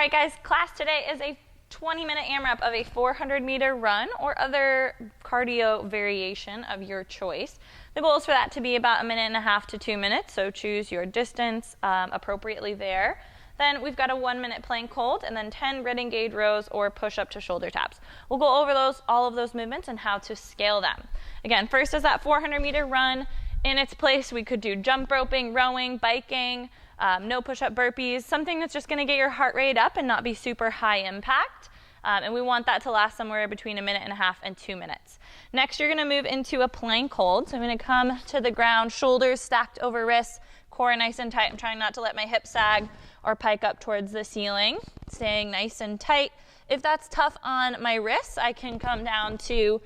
right, guys, class today is a 20-minute AMRAP of a 400-meter run or other cardio variation of your choice. The goal is for that to be about 1.5 to 2 minutes, so choose your distance appropriately there. Then we've got a 1-minute plank hold and then 10 grid engaged rows or push-up to shoulder taps. We'll go over all of those movements and how to scale them. Again, first is that 400-meter run. In its place, we could do jump roping, rowing, biking, no push-up burpees, something that's just going to get your heart rate up and not be super high impact. And we want that to last somewhere between 1.5 and 2 minutes. Next, you're going to move into a plank hold. So I'm going to come to the ground, shoulders stacked over wrists, core nice and tight. I'm trying not to let my hips sag or pike up towards the ceiling, staying nice and tight. If that's tough on my wrists, I can come down to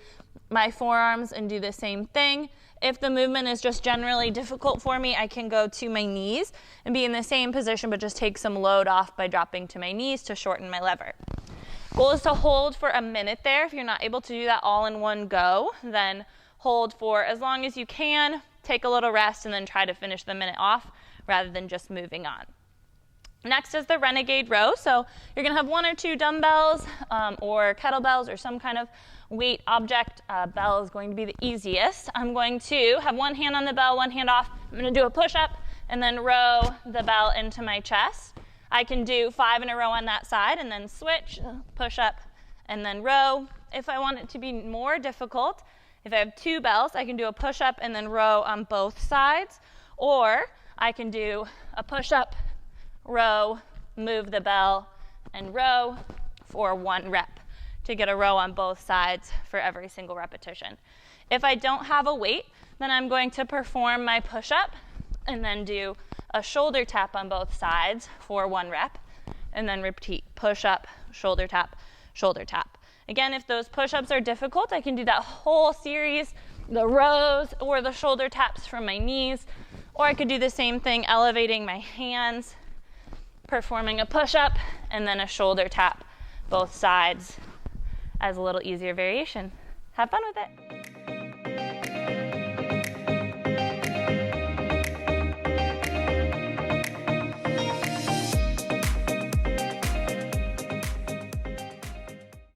my forearms and do the same thing. If the movement is just generally difficult for me, I can go to my knees and be in the same position, but just take some load off by dropping to my knees to shorten my lever. Goal is to hold for a minute there. If you're not able to do that all in one go, then hold for as long as you can, take a little rest, and then try to finish the minute off rather than just moving on. Next is the renegade row. So you're going to have 1 or 2 dumbbells or kettlebells or some kind of weight object. Bell is going to be the easiest. I'm going to have one hand on the bell, one hand off. I'm going to do a push-up and then row the bell into my chest. I can do 5 in a row on that side and then switch, push-up, and then row. If I want it to be more difficult, if I have 2 bells, I can do a push-up and then row on both sides. Or I can do a push-up, row, move the bell, and row for 1 rep to get a row on both sides for every single repetition. If I don't have a weight, then I'm going to perform my push-up and then do a shoulder tap on both sides for 1 rep, and then repeat push-up, shoulder tap, shoulder tap. Again, if those push-ups are difficult, I can do that whole series, the rows or the shoulder taps from my knees, or I could do the same thing, elevating my hands, performing a push-up, and then a shoulder tap both sides as a little easier variation. Have fun with it.